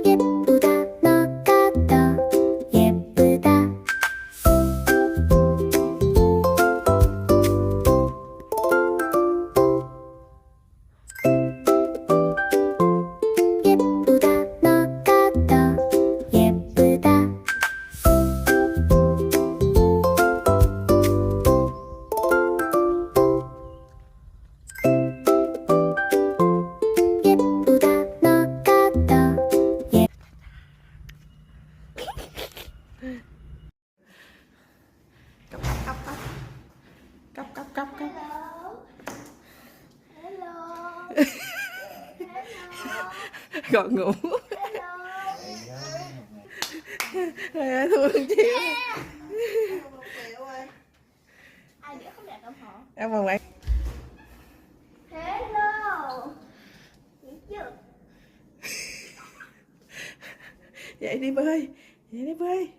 예쁘다 너가 더 예쁘다. 예쁘다 너가 더 예쁘다. 예쁘다 너가 더 예. Cắp. Còn ngủ. Thương chịu. Ai biết không đẹp đồng hồ. Em mừng bạn. Hello. Biết chưa? Dậy đi bơi. Dậy đi bơi.